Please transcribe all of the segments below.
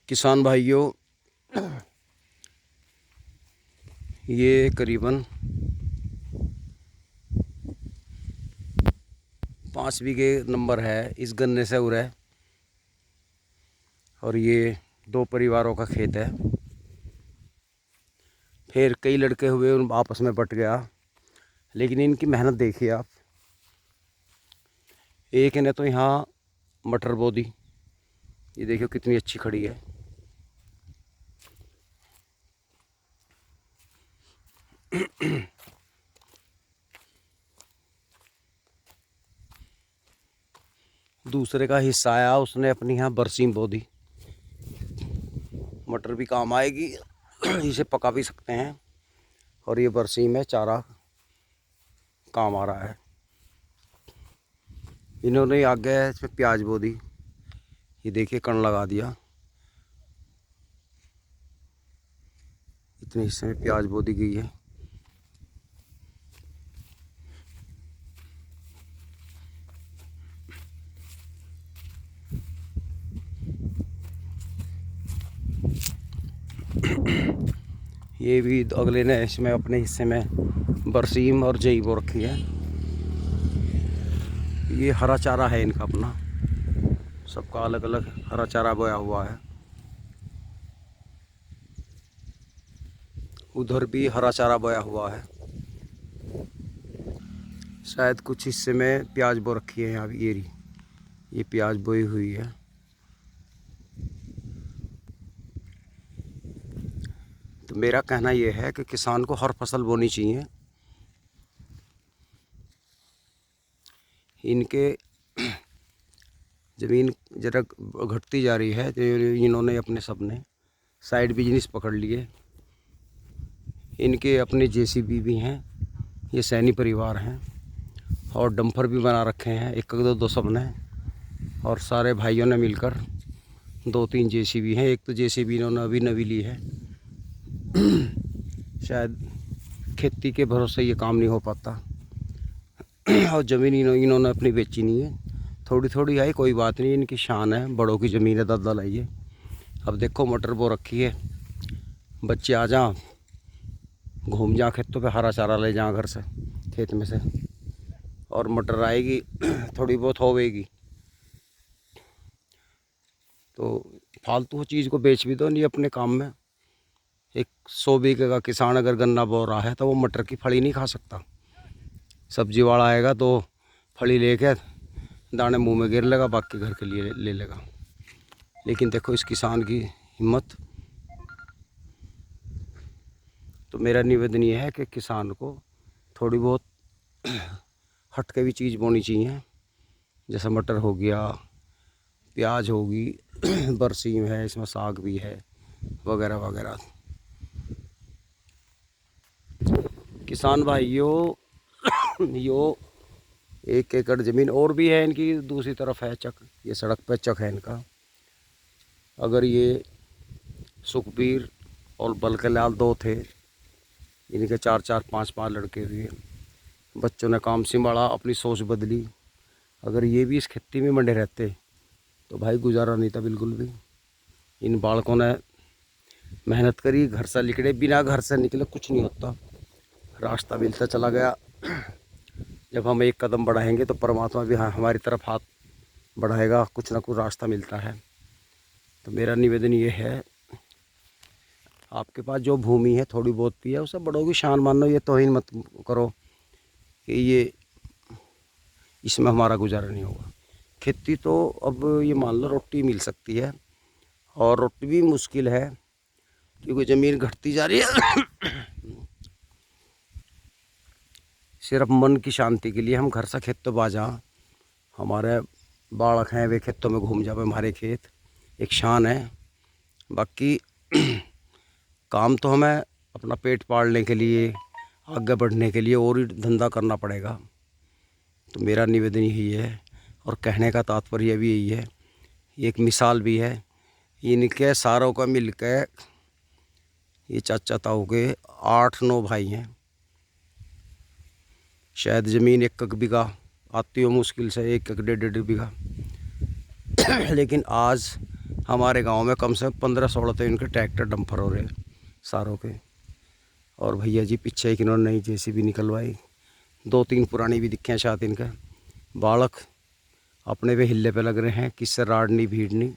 किसान भाइयों, ये करीबन 5 बीघे नंबर है इस गन्ने से उरे, और ये 2 परिवारों का खेत है। फिर कई लड़के हुए, उन आपस में बट गया, लेकिन इनकी मेहनत देखिए आप। एक ने तो यहाँ मटर बो दी, ये देखियो कितनी अच्छी खड़ी है। दूसरे का हिस्सा आया, उसने अपनी यहाँ बरसीम बो दी। मटर भी काम आएगी, इसे पका भी सकते हैं। और ये बरसीम है, चारा काम आ रहा है। इन्होंने आगे इसमें प्याज बो दी, ये देखिए कण लगा दिया। इतने हिस्से में प्याज बो दी गई है। ये भी अगले ने इसमें अपने हिस्से में बरसीम और जई बो रखी है। ये हरा चारा है इनका अपना, सबका अलग अलग हरा चारा बोया हुआ है। उधर भी हरा चारा बोया हुआ है। शायद कुछ हिस्से में प्याज बो रखी है। यहाँ ये प्याज बोई हुई है। तो मेरा कहना यह है कि किसान को हर फसल बोनी चाहिए। इनके ज़मीन जरा घटती जा रही है, तो इन्होंने अपने सबने साइड बिजनेस पकड़ लिए। इनके अपने जेसीबी भी हैं, ये सैनी परिवार हैं, और डंपर भी बना रखे हैं, एक दो सबने। और सारे भाइयों ने मिलकर 2-3 जेसीबी हैं। एक तो जेसीबी इन्होंने अभी नवी ली है। शायद खेती के भरोसे ये काम नहीं हो पाता। और ज़मीन इन्होंने अपनी बेची नहीं है, थोड़ी थोड़ी आई, कोई बात नहीं, इनकी शान है, बड़ों की ज़मीन है, दादा लाइए। अब देखो मटर बो रखी है, बच्चे आ जा, घूम जा खेतों पे, हरा चारा ले जा घर से, खेत में से, और मटर आएगी, थोड़ी बहुत होवेगी तो फालतू चीज़ को बेच भी दो, नहीं अपने काम में। एक 100 बीघे का किसान अगर गन्ना बो रहा है तो वो मटर की फली नहीं खा सकता। सब्जी वाला आएगा तो फली लेके दाने मुंह में गिर लेगा, बाकी घर के लिए ले लेगा। लेकिन देखो इस किसान की हिम्मत। तो मेरा निवेदन ये है कि किसान को थोड़ी बहुत हटके भी चीज़ बोनी चाहिए, जैसे मटर हो गया, प्याज होगी, बरसीम है, इसमें साग भी है, वगैरह वगैरह। किसान भाइयों, यो 1 एकड़ ज़मीन और भी है इनकी, दूसरी तरफ है चक, ये सड़क पे चक है इनका। अगर ये सुखबीर और बलकलाल 2 थे, इनके 4-4, 5-5 लड़के हुए, बच्चों ने काम संभाला, अपनी सोच बदली। अगर ये भी इस खेती में मंडे रहते तो भाई गुजारा नहीं था बिल्कुल भी। इन बालकों ने मेहनत करी, घर से निकले, बिना घर से निकले कुछ नहीं होता, रास्ता मिलता चला गया। जब हम एक कदम बढ़ाएंगे तो परमात्मा भी हमारी तरफ हाथ बढ़ाएगा, कुछ ना कुछ रास्ता मिलता है। तो मेरा निवेदन ये है, आपके पास जो भूमि है थोड़ी बहुत भी है, उसे बड़ों की शान मानो, ये तौहीन मत करो कि ये इसमें हमारा गुजारा नहीं होगा। खेती तो अब ये मान लो रोटी मिल सकती है, और रोटी भी मुश्किल है क्योंकि ज़मीन घटती जा रही है। सिर्फ मन की शांति के लिए हम घर से खेत तो बाजा, हमारे बालक हैं वे खेतों में घूम जावे, हमारे खेत एक शान है। बाकी काम तो हमें अपना पेट पालने के लिए, आगे बढ़ने के लिए और ही धंधा करना पड़ेगा। तो मेरा निवेदन यही है, और कहने का तात्पर्य भी यही है। एक मिसाल भी है, इनके सारों का मिलकर ये चाचा ताऊ के 8-9 भाई हैं। शायद ज़मीन 1 बीघा आती हो मुश्किल से, 1-1, 1.5 बीघा। लेकिन आज हमारे गांव में कम से कम 15-16 तो इनके ट्रैक्टर डंपर हो रहे सारों के। और भैया जी पीछे एक इन्होंने नई जेसीबी निकलवाई, 2-3 पुरानी भी दिखे हैं शायद इनके। बालक अपने पे हिल्ले पे लग रहे हैं, किससे राड़नी भीड़नी।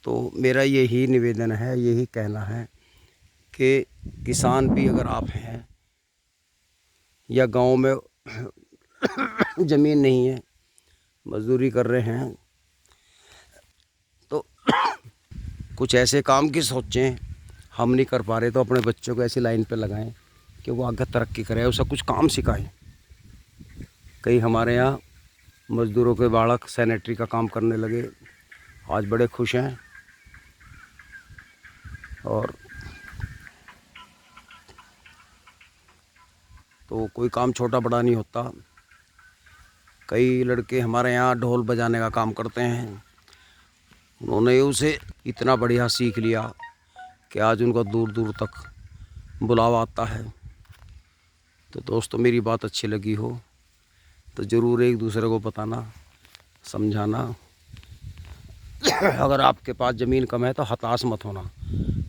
तो मेरा यही निवेदन है, यही कहना है कि किसान भी अगर आप हैं या गांव में ज़मीन नहीं है, मजदूरी कर रहे हैं, तो कुछ ऐसे काम की सोचें। हम नहीं कर पा रहे तो अपने बच्चों को ऐसी लाइन पे लगाएं कि वो आगे तरक्की करें, उसे कुछ काम सिखाएं। कई हमारे यहाँ मज़दूरों के बालक सैनिटरी का काम करने लगे, आज बड़े खुश हैं। और तो कोई काम छोटा बड़ा नहीं होता। कई लड़के हमारे यहाँ ढोल बजाने का काम करते हैं, उन्होंने उसे इतना बढ़िया सीख लिया कि आज उनको दूर दूर तक बुलावा आता है। तो दोस्तों मेरी बात अच्छी लगी हो तो ज़रूर एक दूसरे को बताना, समझाना। अगर आपके पास ज़मीन कम है तो हताश मत होना,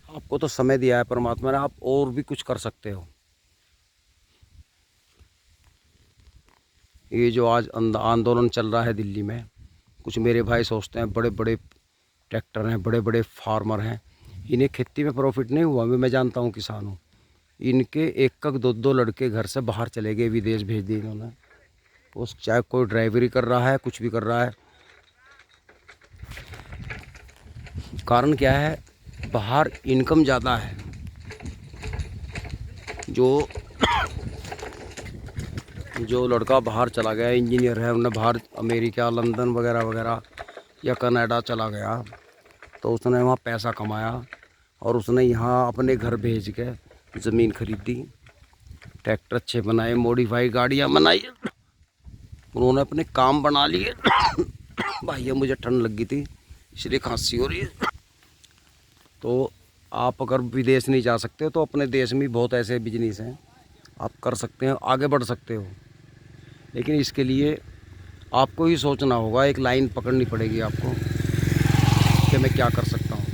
आपको तो समय दिया है परमात्मा ने, आप और भी कुछ कर सकते हो। ये जो आज आंदोलन चल रहा है दिल्ली में, कुछ मेरे भाई सोचते हैं बड़े बड़े ट्रैक्टर हैं, बड़े बड़े फार्मर हैं, इन्हें खेती में प्रॉफिट नहीं हुआ। मैं जानता हूँ, किसान हूँ। इनके एक दो लड़के घर से बाहर चले गए, विदेश भेज दिए इन्होंने। उस चाहे कोई ड्राइवरी कर रहा है, कुछ भी कर रहा है। कारण क्या है? बाहर इनकम ज़्यादा है। जो लड़का बाहर चला गया, इंजीनियर है, उन्हें बाहर अमेरिका, लंदन वगैरह वगैरह या कनाडा चला गया, तो उसने वहाँ पैसा कमाया और उसने यहाँ अपने घर भेज के ज़मीन खरीदी, ट्रैक्टर अच्छे बनाए, मॉडिफाई गाड़ियाँ बनाई, उन्होंने अपने काम बना लिए। भैया मुझे ठंड लग गई थी इसलिए खांसी हो रही है। तो आप अगर विदेश नहीं जा सकते तो अपने देश में बहुत ऐसे बिजनेस हैं, आप कर सकते हैं, आगे बढ़ सकते हो। लेकिन इसके लिए आपको ही सोचना होगा, एक लाइन पकड़नी पड़ेगी आपको कि मैं क्या कर सकता हूँ।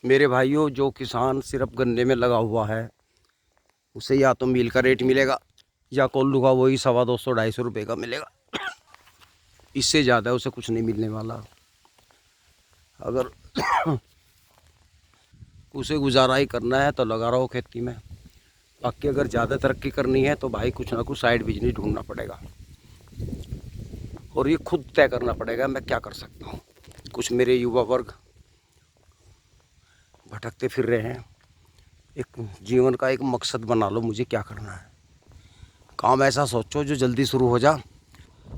मेरे भाइयों, जो किसान सिर्फ गन्ने में लगा हुआ है उसे या तो मील का रेट मिलेगा या कोल्लू का वही 250-250 रुपये का मिलेगा, इससे ज़्यादा उसे कुछ नहीं मिलने वाला। अगर उसे गुजारा ही करना है तो लगा रहो खेती में। बाकी अगर ज़्यादा तरक्की करनी है तो भाई कुछ ना कुछ साइड बिजनेस ढूंढना पड़ेगा और ये खुद तय करना पड़ेगा मैं क्या कर सकता हूँ। कुछ मेरे युवा वर्ग भटकते फिर रहे हैं, एक जीवन का एक मकसद बना लो, मुझे क्या करना है। काम ऐसा सोचो जो जल्दी शुरू हो जा,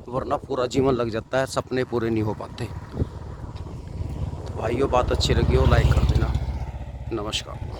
वरना पूरा जीवन लग जाता है, सपने पूरे नहीं हो पाते। तो भाइयों, बात अच्छी लगी हो लाइक कर देना। नमस्कार।